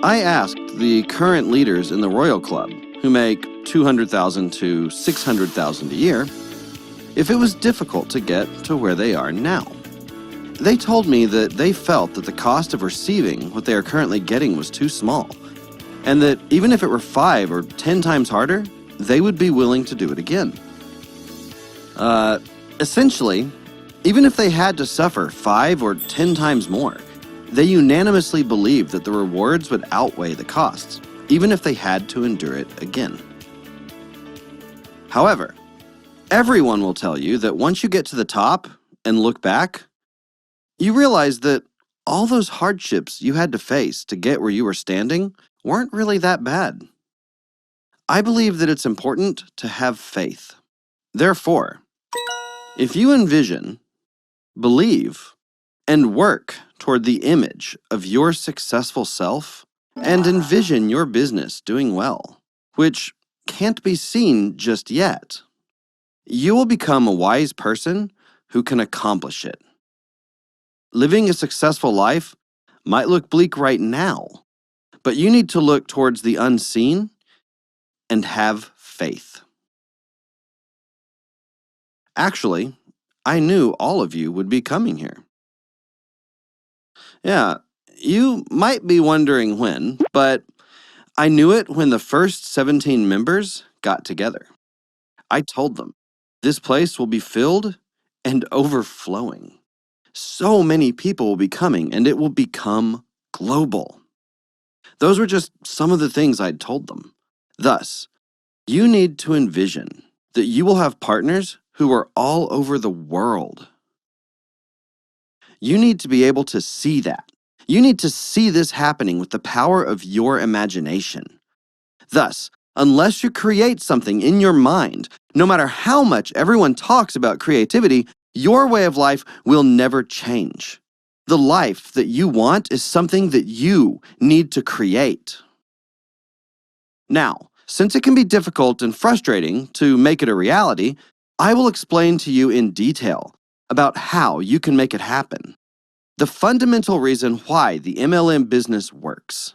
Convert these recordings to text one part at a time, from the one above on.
I asked the current leaders in the Royal Club, who make $200,000 to $600,000 a year, if it was difficult to get to where they are now. They told me that they felt that the cost of receiving what they are currently getting was too small, and that even if it were 5 or 10 times harder, they would be willing to do it again. Essentially, even if they had to suffer 5 or 10 times more, they unanimously believed that the rewards would outweigh the costs, even if they had to endure it again. However, everyone will tell you that once you get to the top and look back, you realize that all those hardships you had to face to get where you were standing weren't really that bad. I believe that it's important to have faith. Therefore, if you envision, believe, and work toward the image of your successful self, and envision your business doing well, which can't be seen just yet, you will become a wise person who can accomplish it. Living a successful life might look bleak right now, but you need to look towards the unseen and have faith. Actually, I knew all of you would be coming here. Yeah, you might be wondering when, but I knew it when the first 17 members got together. I told them, this place will be filled and overflowing. So many people will be coming, and it will become global. Those were just some of the things I'd told them. Thus, you need to envision that you will have partners who are all over the world. You need to be able to see that. You need to see this happening with the power of your imagination. Thus, unless you create something in your mind, no matter how much everyone talks about creativity, your way of life will never change. The life that you want is something that you need to create. Now, since it can be difficult and frustrating to make it a reality, I will explain to you in detail about how you can make it happen. The fundamental reason why the MLM business works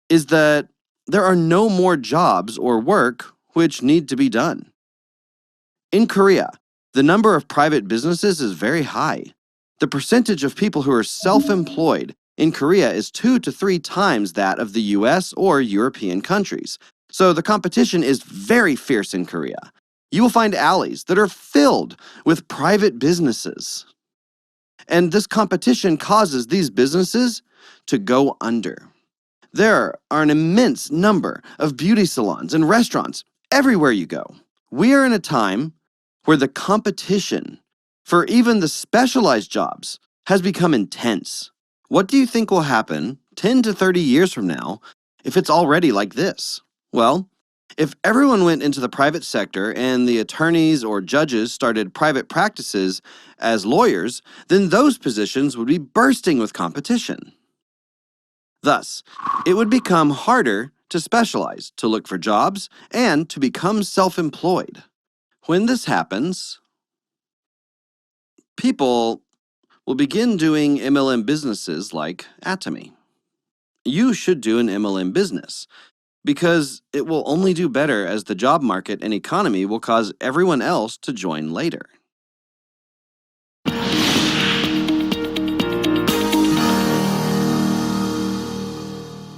is that there are no more jobs or work which need to be done. In Korea, the number of private businesses is very high. The percentage of people who are self-employed in Korea is 2 to 3 times that of the US or European countries. So the competition is very fierce in Korea. You will find alleys that are filled with private businesses. And this competition causes these businesses to go under. There are an immense number of beauty salons and restaurants everywhere you go. We are in a time where the competition for even the specialized jobs has become intense. What do you think will happen 10 to 30 years from now if it's already like this? Well, if everyone went into the private sector and the attorneys or judges started private practices as lawyers, then those positions would be bursting with competition. Thus, it would become harder to specialize, to look for jobs, and to become self-employed. When this happens, people will begin doing MLM businesses like Atomy. You should do an MLM business because it will only do better as the job market and economy will cause everyone else to join later.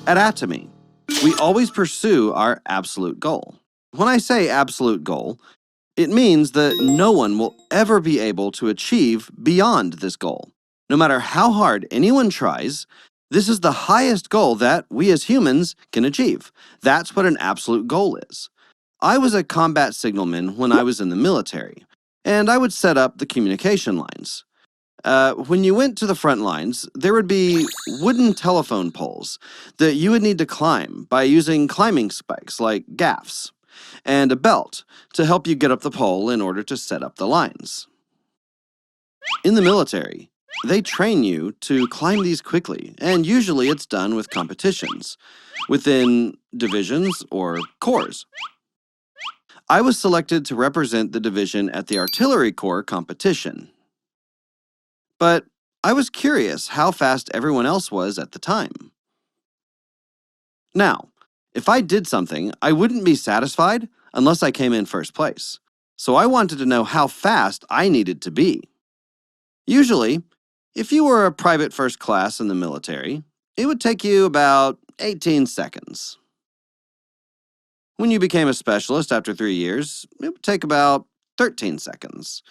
At Atomy, we always pursue our absolute goal. When I say absolute goal, it means that no one will ever be able to achieve beyond this goal. No matter how hard anyone tries, this is the highest goal that we as humans can achieve. That's what an absolute goal is. I was a combat signalman when I was in the military, and I would set up the communication lines. When you went to the front lines, there would be wooden telephone poles that you would need to climb by using climbing spikes like gaffs, and a belt to help you get up the pole in order to set up the lines. In the military, they train you to climb these quickly, and usually it's done with competitions within divisions or corps. I was selected to represent the division at the Artillery Corps competition. But I was curious how fast everyone else was at the time. Now, if I did something, I wouldn't be satisfied unless I came in first place. So I wanted to know how fast I needed to be. Usually, if you were a private first class in the military, it would take you about 18 seconds. When you became a specialist after 3 years, it would take about 13 seconds.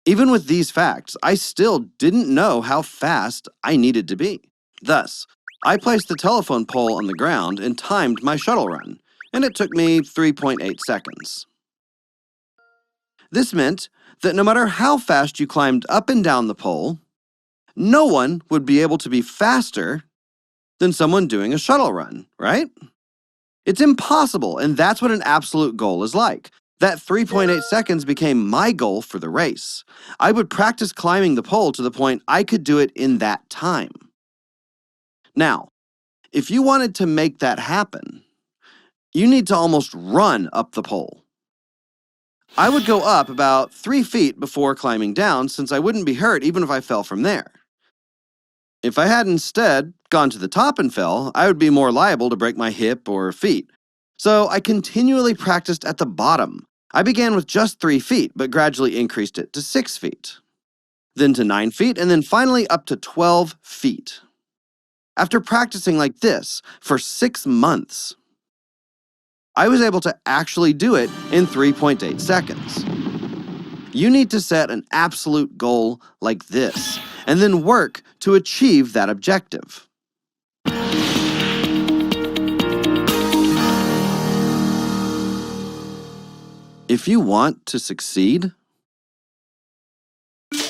Even with these facts, I still didn't know how fast I needed to be. Thus, I placed the telephone pole on the ground and timed my shuttle run, and it took me 3.8 seconds. This meant that no matter how fast you climbed up and down the pole, no one would be able to be faster than someone doing a shuttle run, right? It's impossible, and that's what an absolute goal is like. That 3.8 seconds became my goal for the race. I would practice climbing the pole to the point I could do it in that time. Now, if you wanted to make that happen, you need to almost run up the pole. I would go up about 3 feet before climbing down since I wouldn't be hurt even if I fell from there. If I had instead gone to the top and fell, I would be more liable to break my hip or feet. So I continually practiced at the bottom. I began with just 3 feet, but gradually increased it to 6 feet, then to 9 feet, and then finally up to 12 feet. After practicing like this for 6 months, I was able to actually do it in 3.8 seconds. You need to set an absolute goal like this, and then work to achieve that objective. If you want to succeed,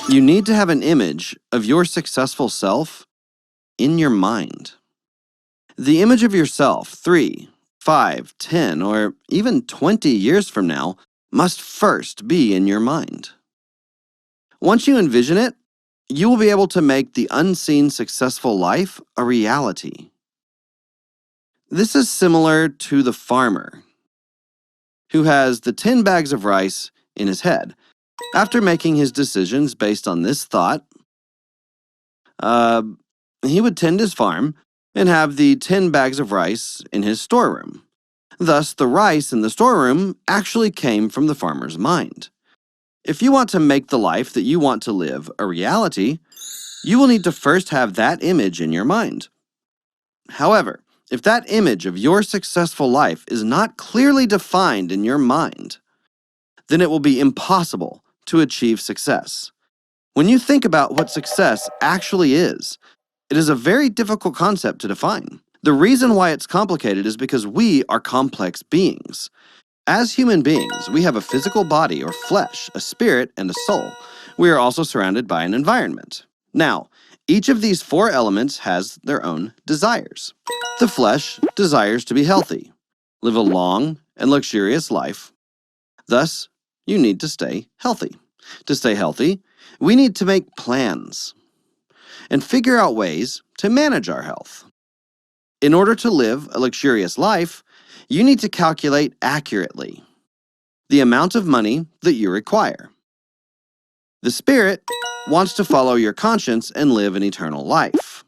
you need to have an image of your successful self in your mind. The image of yourself 3, 5, 10, or even 20 years from now must first be in your mind. Once you envision it, you will be able to make the unseen successful life a reality. This is similar to the farmer who has the 10 bags of rice in his head. After making his decisions based on this thought, he would tend his farm and have the 10 bags of rice in his storeroom. Thus, the rice in the storeroom actually came from the farmer's mind. If you want to make the life that you want to live a reality, you will need to first have that image in your mind. However, if that image of your successful life is not clearly defined in your mind, then it will be impossible to achieve success. When you think about what success actually is, it is a very difficult concept to define. The reason why it's complicated is because we are complex beings. As human beings, we have a physical body or flesh, a spirit, and a soul. We are also surrounded by an environment. Now, each of these 4 elements has their own desires. The flesh desires to be healthy, live a long and luxurious life. Thus, you need to stay healthy. To stay healthy, we need to make plans and figure out ways to manage our health. In order to live a luxurious life, you need to calculate accurately the amount of money that you require. The spirit wants to follow your conscience and live an eternal life.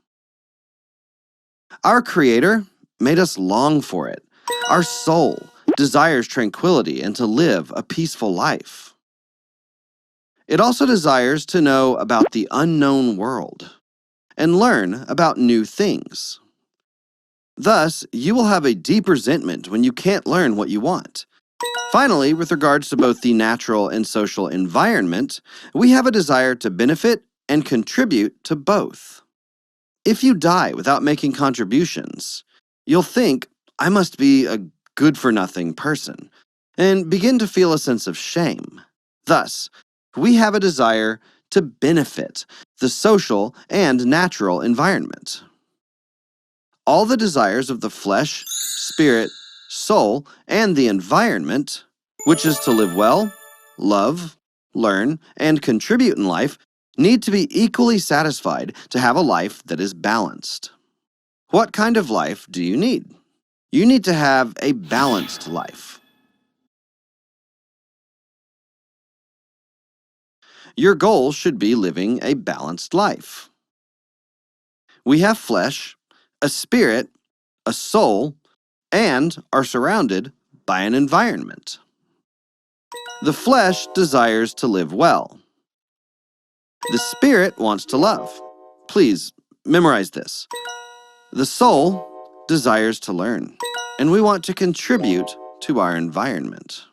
Our Creator made us long for it. Our soul desires tranquility and to live a peaceful life. It also desires to know about the unknown world and learn about new things. Thus, you will have a deep resentment when you can't learn what you want. Finally, with regards to both the natural and social environment, we have a desire to benefit and contribute to both. If you die without making contributions, you'll think, I must be a good-for-nothing person, and begin to feel a sense of shame. Thus, we have a desire to benefit the social and natural environment. All the desires of the flesh, spirit, soul, and the environment, which is to live well, love, learn, and contribute in life, need to be equally satisfied to have a life that is balanced. What kind of life do you need? You need to have a balanced life. Your goal should be living a balanced life. We have flesh, a spirit, a soul, and are surrounded by an environment. The flesh desires to live well. The spirit wants to love. Please memorize this. The soul desires to learn, and we want to contribute to our environment.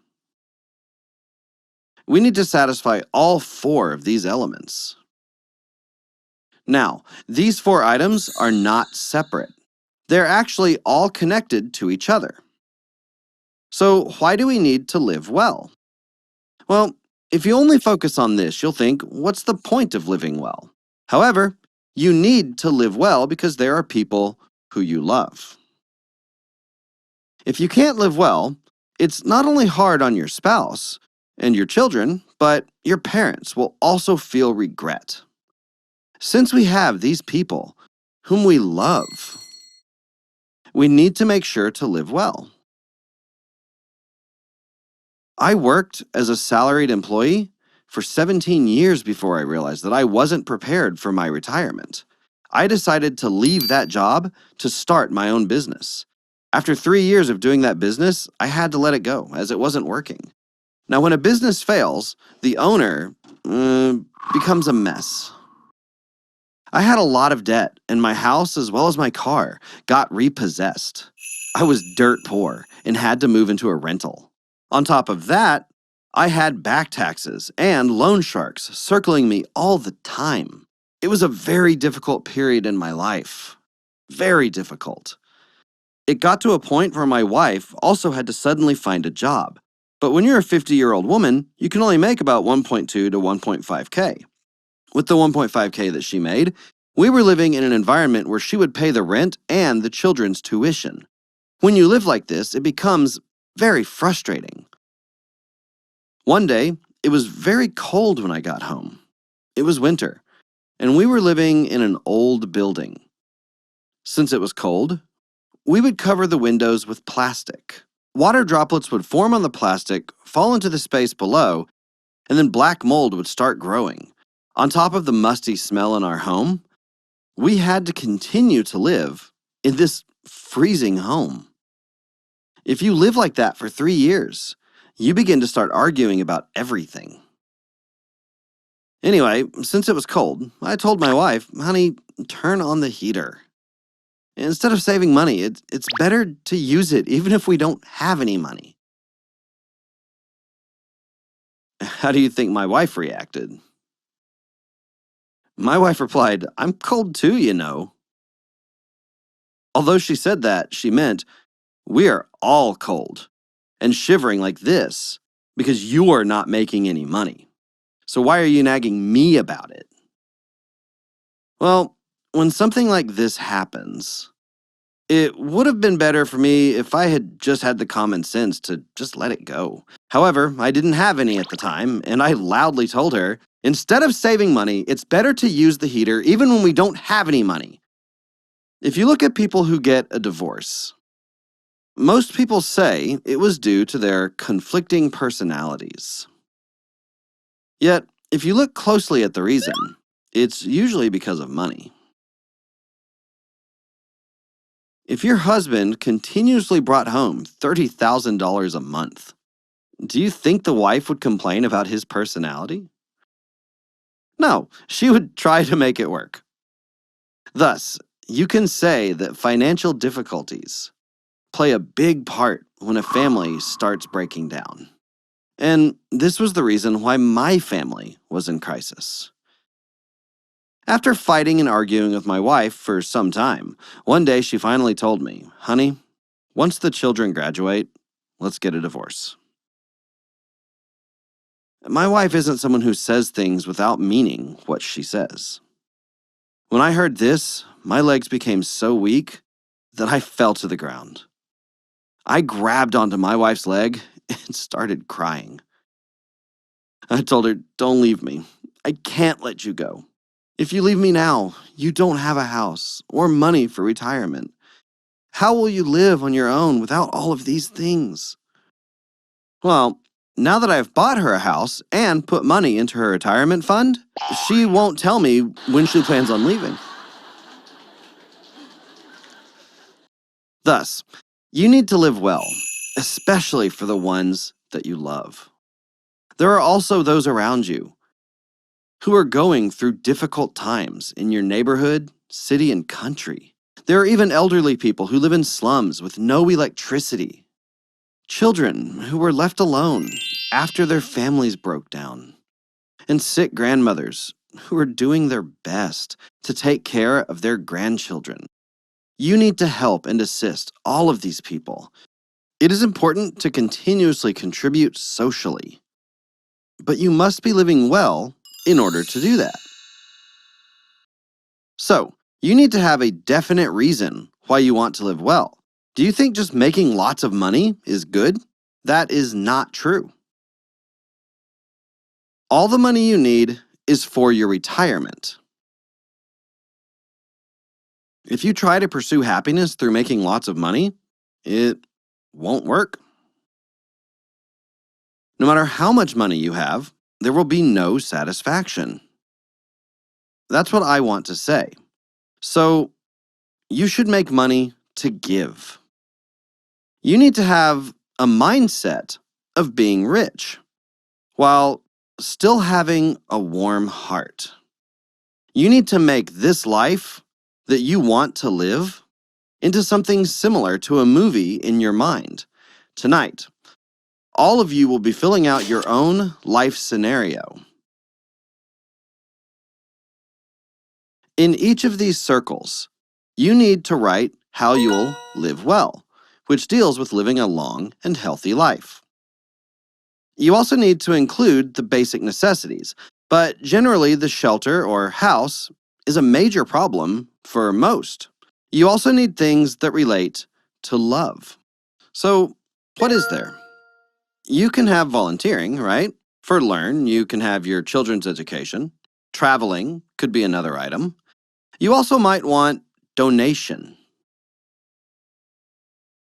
We need to satisfy all 4 of these elements. Now, these 4 items are not separate. They're actually all connected to each other. So, why do we need to live well? Well, if you only focus on this, you'll think, what's the point of living well? However, you need to live well because there are people who you love. If you can't live well, it's not only hard on your spouse and your children, but your parents will also feel regret. Since we have these people whom we love, we need to make sure to live well. I worked as a salaried employee for 17 years before I realized that I wasn't prepared for my retirement. I decided to leave that job to start my own business. After 3 years of doing that business, I had to let it go as it wasn't working. Now, when a business fails, the owner becomes a mess. I had a lot of debt, and my house as well as my car got repossessed. I was dirt poor and had to move into a rental. On top of that, I had back taxes and loan sharks circling me all the time. It was a very difficult period in my life. Very difficult. It got to a point where my wife also had to suddenly find a job. But when you're a 50-year-old woman, you can only make about 1.2 to 1.5K. With the 1.5K that she made, we were living in an environment where she would pay the rent and the children's tuition. When you live like this, it becomes very frustrating. One day, it was very cold when I got home. It was winter, and we were living in an old building. Since it was cold, we would cover the windows with plastic. Water droplets would form on the plastic, fall into the space below, and then black mold would start growing. On top of the musty smell in our home, we had to continue to live in this freezing home. If you live like that for 3 years, you begin to start arguing about everything. Anyway, since it was cold, I told my wife, honey, turn on the heater. Instead of saving money, it's better to use it even if we don't have any money. How do you think my wife reacted? My wife replied, I'm cold too, you know. Although she said that, she meant, we are all cold and shivering like this because you are not making any money. So why are you nagging me about it? Well, when something like this happens, it would have been better for me if I had just had the common sense to just let it go. However, I didn't have any at the time, and I loudly told her, instead of saving money, it's better to use the heater even when we don't have any money. If you look at people who get a divorce, most people say it was due to their conflicting personalities. Yet, if you look closely at the reason, it's usually because of money. If your husband continuously brought home $30,000 a month, do you think the wife would complain about his personality? No, she would try to make it work. Thus, you can say that financial difficulties play a big part when a family starts breaking down. And this was the reason why my family was in crisis. After fighting and arguing with my wife for some time, one day she finally told me, honey, once the children graduate, let's get a divorce. My wife isn't someone who says things without meaning what she says. When I heard this, my legs became so weak that I fell to the ground. I grabbed onto my wife's leg and started crying. I told her, don't leave me. I can't let you go. If you leave me now, you don't have a house or money for retirement. How will you live on your own without all of these things? Well, now that I've bought her a house and put money into her retirement fund, she won't tell me when she plans on leaving. Thus, you need to live well, especially for the ones that you love. There are also those around you who are going through difficult times in your neighborhood, city, and country. There are even elderly people who live in slums with no electricity, children who were left alone after their families broke down, and sick grandmothers who are doing their best to take care of their grandchildren. You need to help and assist all of these people. It is important to continuously contribute socially, but you must be living well in order to do that. So, you need to have a definite reason why you want to live well. Do you think just making lots of money is good? That is not true. All the money you need is for your retirement. If you try to pursue happiness through making lots of money, it won't work. No matter how much money you have, there will be no satisfaction. That's what I want to say. So, you should make money to give. You need to have a mindset of being rich while still having a warm heart. You need to make this life that you want to live into something similar to a movie in your mind. Tonight, all of you will be filling out your own life scenario. In each of these circles, you need to write how you'll live well, which deals with living a long and healthy life. You also need to include the basic necessities, but generally the shelter or house is a major problem for most. You also need things that relate to love. So, what is there? You can have volunteering, right? For learn, you can have your children's education. Traveling could be another item. You also might want donation,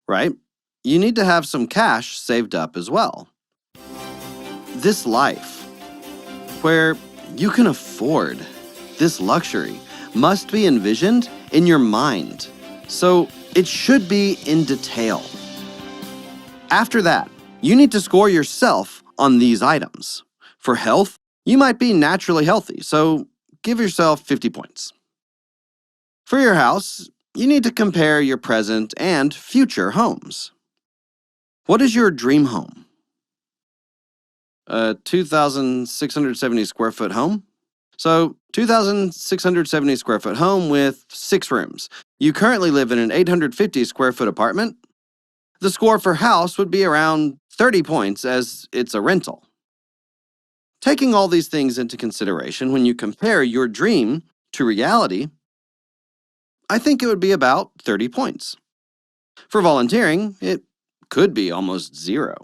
right? You need to have some cash saved up as well. This life, where you can afford this luxury, must be envisioned in your mind, so it should be in detail. After that, you need to score yourself on these items. For health, you might be naturally healthy, so give yourself 50 points. For your house, you need to compare your present and future homes. What is your dream home? A 2,670 square foot home? So, 2,670 square foot home with 6 rooms. You currently live in an 850 square foot apartment. The score for house would be around 30 points as it's a rental. Taking all these things into consideration when you compare your dream to reality, I think it would be about 30 points. For volunteering, it could be almost 0.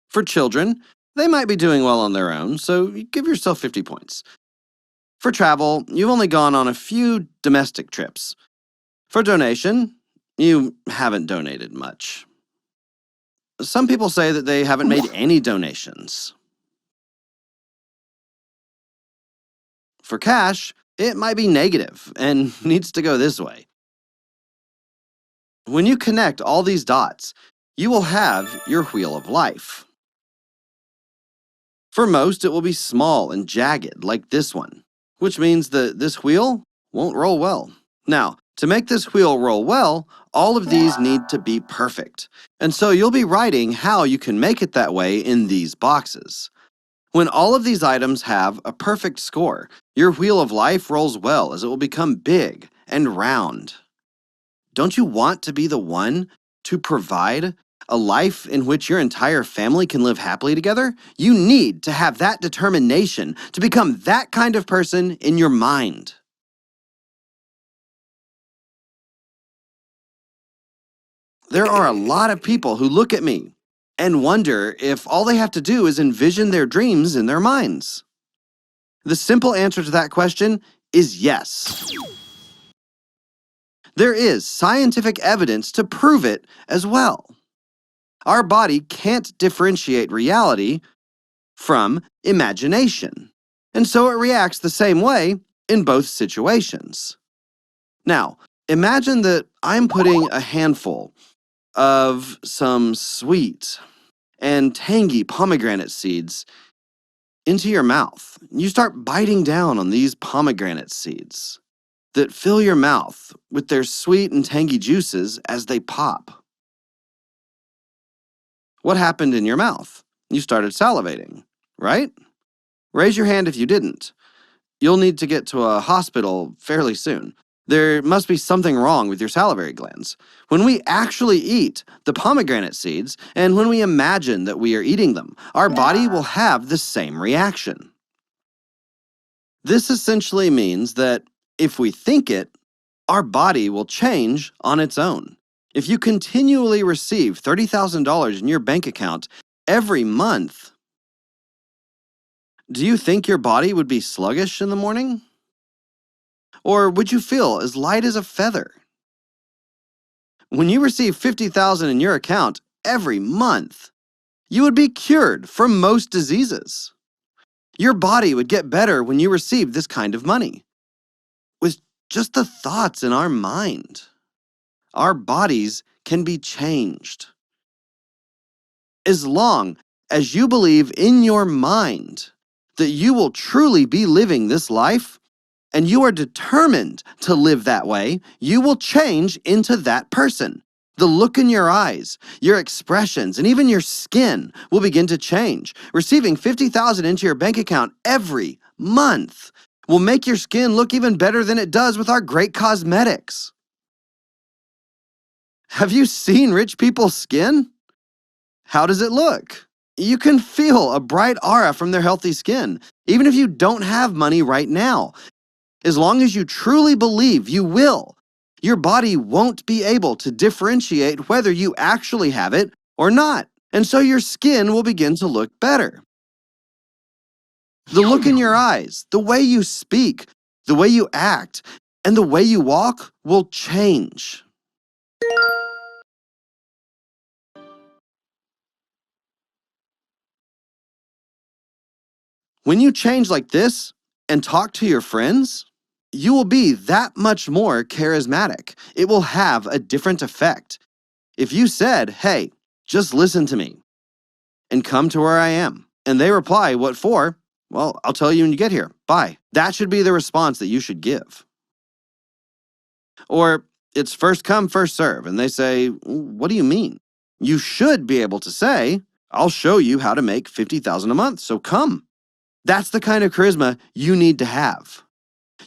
For children, they might be doing well on their own, so you give yourself 50 points. For travel, you've only gone on a few domestic trips. For donation, you haven't donated much. Some people say that they haven't made any donations. For cash, it might be negative and needs to go this way. When you connect all these dots, you will have your wheel of life. For most, it will be small and jagged, like this one, which means that this wheel won't roll well. Now, to make this wheel roll well, all of these need to be perfect. And so you'll be writing how you can make it that way in these boxes. When all of these items have a perfect score, your wheel of life rolls well as it will become big and round. Don't you want to be the one to provide a life in which your entire family can live happily together? You need to have that determination to become that kind of person in your mind. There are a lot of people who look at me and wonder if all they have to do is envision their dreams in their minds. The simple answer to that question is yes. There is scientific evidence to prove it as well. Our body can't differentiate reality from imagination, and so it reacts the same way in both situations. Now, Imagine that I'm putting a handful of some sweet and tangy pomegranate seeds into your mouth. You start biting down on these pomegranate seeds that fill your mouth with their sweet and tangy juices as they pop. What happened in your mouth? You started salivating, right? Raise your hand if you didn't. You'll need to get to a hospital fairly soon. There must be something wrong with your salivary glands. When we actually eat the pomegranate seeds, and when we imagine that we are eating them, our body will have the same reaction. This essentially means that if we think it, our body will change on its own. If you continually receive $30,000 in your bank account every month, do you think your body would be sluggish in the morning? Or would you feel as light as a feather? When you receive $50,000 in your account every month, you would be cured from most diseases. Your body would get better when you receive this kind of money. With just the thoughts in our mind, our bodies can be changed. As long as you believe in your mind that you will truly be living this life, and you are determined to live that way, you will change into that person. The look in your eyes, your expressions, and even your skin will begin to change. Receiving $50,000 into your bank account every month will make your skin look even better than it does with our great cosmetics. Have you seen rich people's skin? How does it look? You can feel a bright aura from their healthy skin, even if you don't have money right now. As long as you truly believe you will, your body won't be able to differentiate whether you actually have it or not. And so your skin will begin to look better. The look in your eyes, the way you speak, the way you act, and the way you walk will change. When you change like this and talk to your friends, you will be that much more charismatic. It will have a different effect. If you said, "Hey, just listen to me and come to where I am," and they reply, "What for?" "Well, I'll tell you when you get here. Bye." That should be the response that you should give. Or it's first come, first serve, and they say, "What do you mean?" You should be able to say, "I'll show you how to make $50,000 a month, so come." That's the kind of charisma you need to have.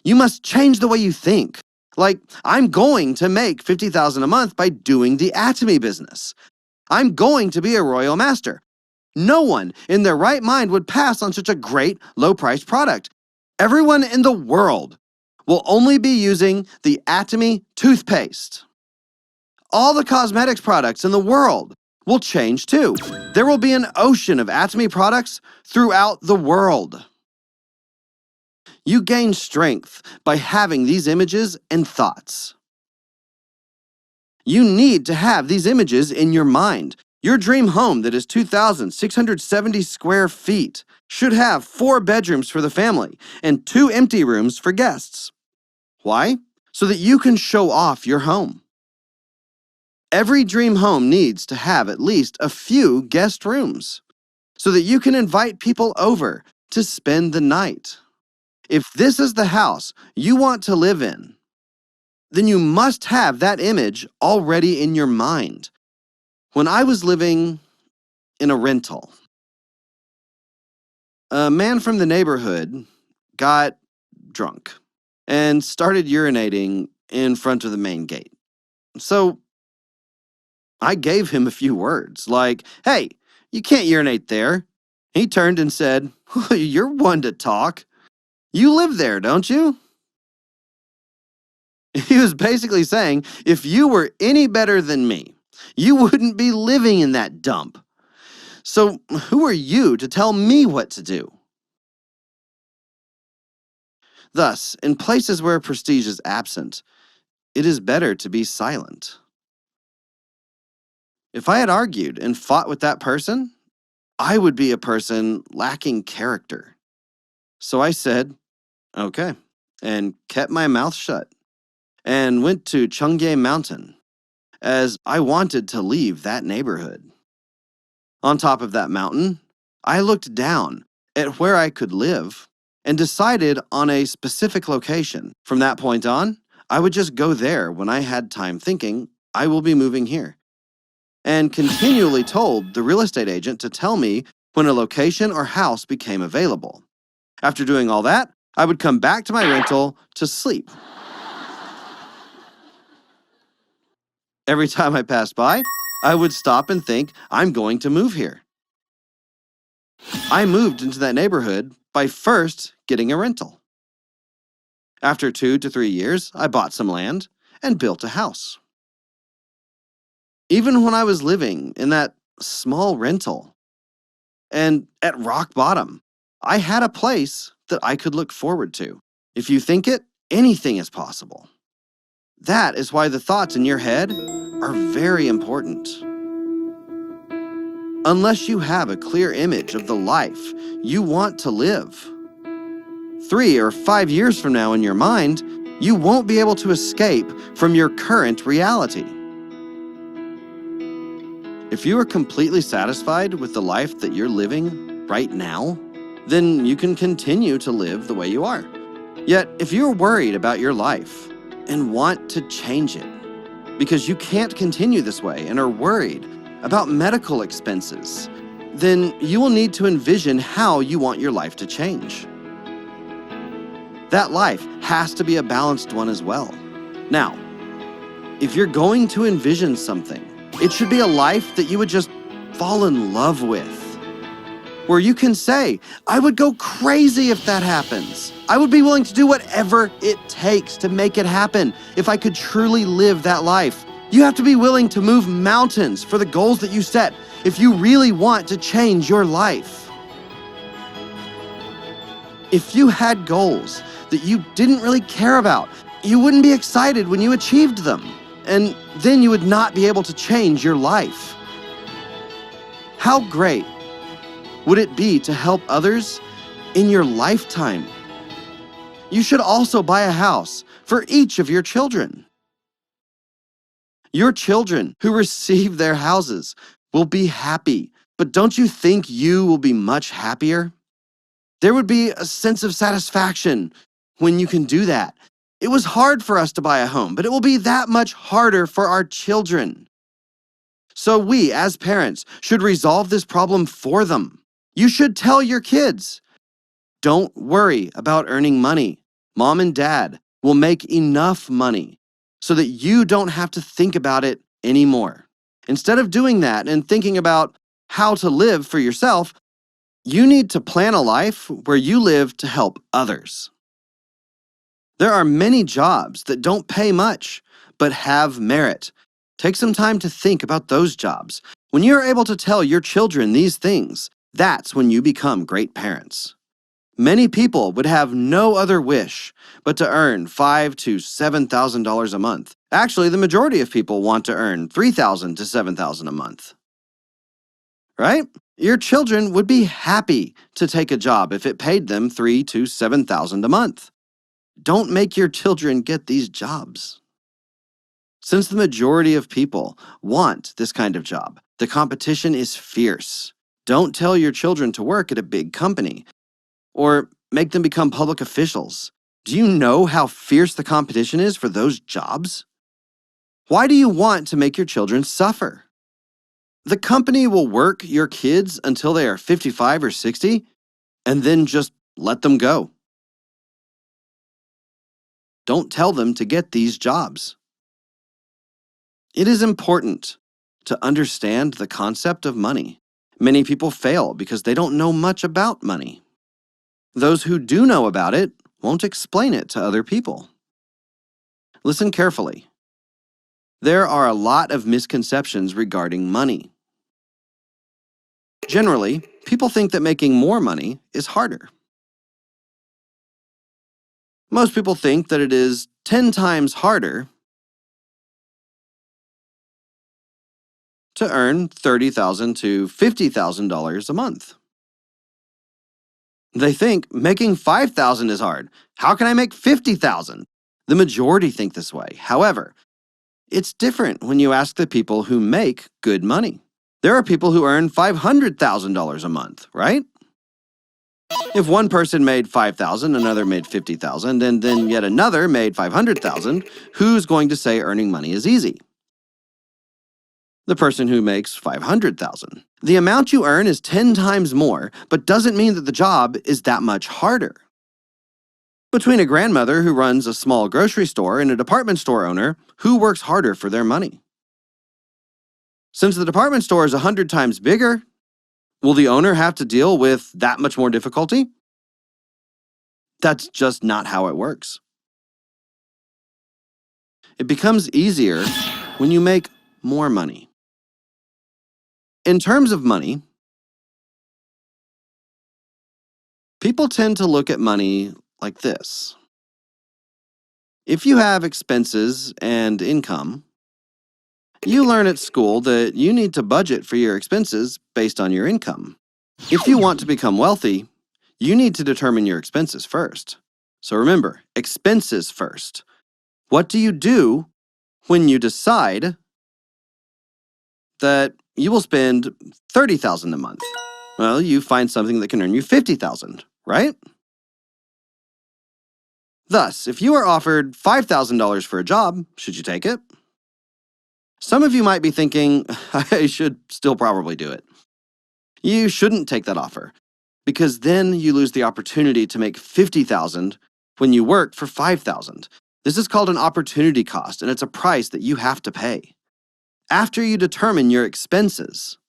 You must change the way you think. Like, I'm going to make $50,000 a month by doing the Atomy business. I'm going to be a royal master. No one in their right mind would pass on such a great, low-priced product. Everyone in the world will only be using the Atomy toothpaste. All the cosmetics products in the world will change too. There will be an ocean of Atomy products throughout the world. You gain strength by having these images and thoughts. You need to have these images in your mind. Your dream home that is 2,670 square feet should have 4 bedrooms for the family and 2 empty rooms for guests. Why? So that you can show off your home. Every dream home needs to have at least a few guest rooms so that you can invite people over to spend the night. If this is the house you want to live in, then you must have that image already in your mind. When I was living in a rental, a man from the neighborhood got drunk and started urinating in front of the main gate. So I gave him a few words like, "Hey, you can't urinate there." He turned and said, "You're one to talk. You live there, don't you?" He was basically saying, if you were any better than me, you wouldn't be living in that dump. So who are you to tell me what to do? Thus, in places where prestige is absent, it is better to be silent. If I had argued and fought with that person, I would be a person lacking character. So I said, "Okay," and kept my mouth shut. and went to Chungye Mountain, as I wanted to leave that neighborhood. On top of that mountain, I looked down at where I could live and decided on a specific location. From that point on, I would just go there when I had time thinking, I will be moving here, and continually told the real estate agent to tell me when a location or house became available. After doing all that, I would come back to my rental to sleep. Every time I passed by, I would stop and think, I'm going to move here. I moved into that neighborhood by first getting a rental. After 2 to 3 years, I bought some land and built a house. Even when I was living in that small rental and at rock bottom, I had a place that I could look forward to. If you think it, anything is possible. That is why the thoughts in your head are very important. Unless you have a clear image of the life you want to live, 3 or 5 years from now in your mind, you won't be able to escape from your current reality. If you are completely satisfied with the life that you're living right now, then you can continue to live the way you are. Yet, if you're worried about your life and want to change it because you can't continue this way and are worried about medical expenses, then you will need to envision how you want your life to change. That life has to be a balanced one as well. Now, if you're going to envision something, it should be a life that you would just fall in love with, where you can say, I would go crazy if that happens. I would be willing to do whatever it takes to make it happen if I could truly live that life. You have to be willing to move mountains for the goals that you set if you really want to change your life. If you had goals that you didn't really care about, you wouldn't be excited when you achieved them, and then you would not be able to change your life. How great would it be to help others in your lifetime? You should also buy a house for each of your children. Your children who receive their houses will be happy, but don't you think you will be much happier? There would be a sense of satisfaction when you can do that. It was hard for us to buy a home, but it will be that much harder for our children. So we, as parents, should resolve this problem for them. You should tell your kids, don't worry about earning money. Mom and dad will make enough money so that you don't have to think about it anymore. Instead of doing that and thinking about how to live for yourself, you need to plan a life where you live to help others. There are many jobs that don't pay much, but have merit. Take some time to think about those jobs. When you're able to tell your children these things, that's when you become great parents. Many people would have no other wish but to earn $5,000 to $7,000 a month. Actually, the majority of people want to earn $3,000 to $7,000 a month. Right? Your children would be happy to take a job if it paid them $3,000 to $7,000 a month. Don't make your children get these jobs. Since the majority of people want this kind of job, the competition is fierce. Don't tell your children to work at a big company or make them become public officials. Do you know how fierce the competition is for those jobs? Why do you want to make your children suffer? The company will work your kids until they are 55 or 60 and then just let them go. Don't tell them to get these jobs. It is important to understand the concept of money. Many people fail because they don't know much about money. Those who do know about it won't explain it to other people. Listen carefully. There are a lot of misconceptions regarding money. Generally, people think that making more money is harder. Most people think that it is 10 times harder to earn $30,000 to $50,000 a month. They think making $5,000 is hard. How can I make $50,000? The majority think this way. However, it's different when you ask the people who make good money. There are people who earn $500,000 a month, right? If one person made $5,000, another made $50,000, and then yet another made $500,000, who's going to say earning money is easy? The person who makes $500,000. The amount you earn is 10 times more, but doesn't mean that the job is that much harder. Between a grandmother who runs a small grocery store and a department store owner, who works harder for their money? Since the department store is 100 times bigger, will the owner have to deal with that much more difficulty? That's just not how it works. It becomes easier when you make more money. In terms of money, people tend to look at money like this. If you have expenses and income, you learn at school that you need to budget for your expenses based on your income. If you want to become wealthy, you need to determine your expenses first. So remember, expenses first. What do you do when you decide that you will spend $30,000 a month? Well, you find something that can earn you $50,000, right? Thus, if you are offered $5,000 for a job, should you take it? Some of you might be thinking, I should still probably do it. You shouldn't take that offer, because then you lose the opportunity to make $50,000 when you work for $5,000. This is called an opportunity cost, and it's a price that you have to pay. After you determine your expenses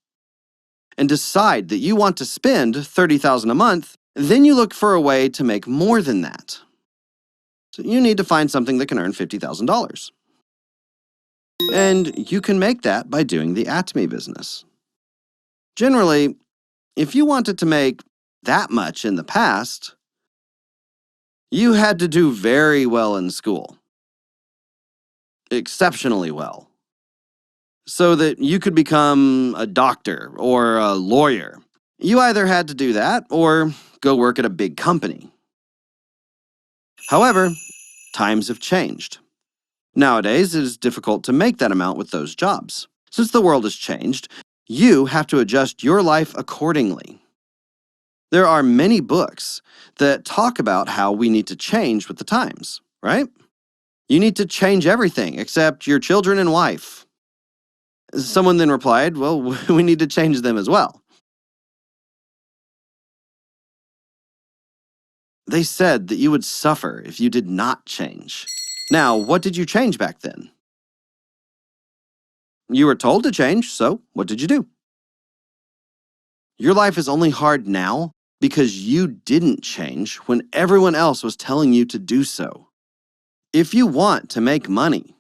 and decide that you want to spend $30,000 a month, then you look for a way to make more than that. So you need to find something that can earn $50,000. And you can make that by doing the Atomy business. Generally, if you wanted to make that much in the past, you had to do very well in school. Exceptionally well. So that you could become a doctor or a lawyer. You either had to do that or go work at a big company. However, times have changed. Nowadays, it is difficult to make that amount with those jobs. Since the world has changed, you have to adjust your life accordingly. There are many books that talk about how we need to change with the times, right? You need to change everything except your children and wife. Someone then replied, well, we need to change them as well. They said that you would suffer if you did not change. Now, what did you change back then? You were told to change, so what did you do? Your life is only hard now because you didn't change when everyone else was telling you to do so. If you want to make money,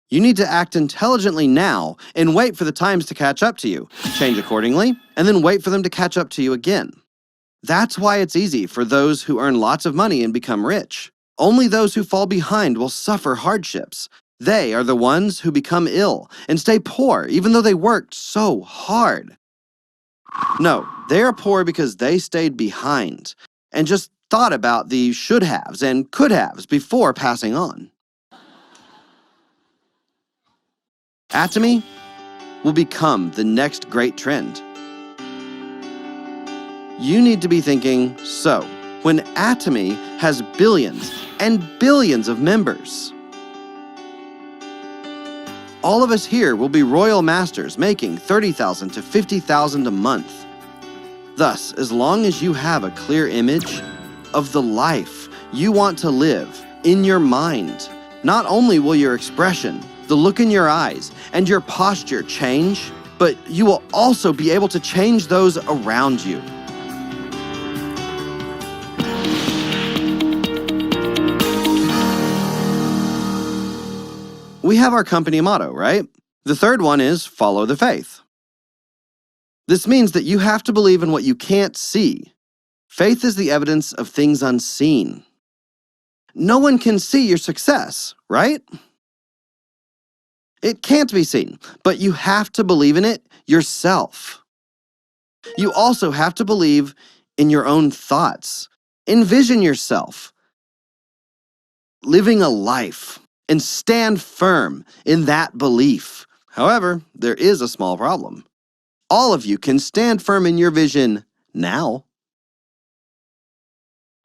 you need to act intelligently now and wait for the times to catch up to you, change accordingly, and then wait for them to catch up to you again. That's why it's easy for those who earn lots of money and become rich. Only those who fall behind will suffer hardships. They are the ones who become ill and stay poor even though they worked so hard. No, they are poor because they stayed behind and just thought about the should-haves and could-haves before passing on. Atomy will become the next great trend. You need to be thinking, so, when Atomy has billions and billions of members, all of us here will be royal masters making $30,000 to $50,000 a month. Thus, as long as you have a clear image of the life you want to live in your mind, not only will your expression, the look in your eyes, and your posture change, but you will also be able to change those around you. We have our company motto, right? The third one is follow the faith. This means that you have to believe in what you can't see. Faith is the evidence of things unseen. No one can see your success, right? It can't be seen, but you have to believe in it yourself. You also have to believe in your own thoughts. Envision yourself living a life and stand firm in that belief. However, there is a small problem. All of you can stand firm in your vision now.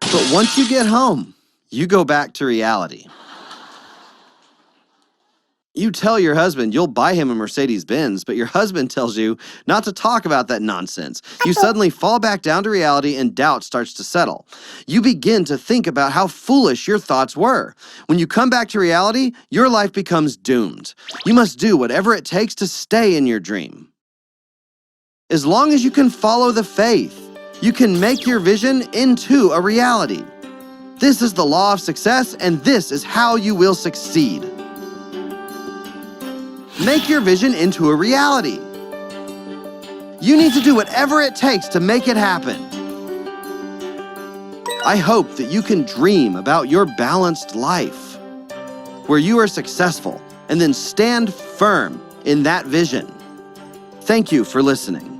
But once you get home, you go back to reality. You tell your husband you'll buy him a Mercedes-Benz, but your husband tells you not to talk about that nonsense. You suddenly fall back down to reality and doubt starts to settle. You begin to think about how foolish your thoughts were. When you come back to reality, your life becomes doomed. You must do whatever it takes to stay in your dream. As long as you can follow the faith, you can make your vision into a reality. This is the law of success, and this is how you will succeed. Make your vision into a reality. You need to do whatever it takes to make it happen. I hope that you can dream about your balanced life, where you are successful, and then stand firm in that vision. Thank you for listening.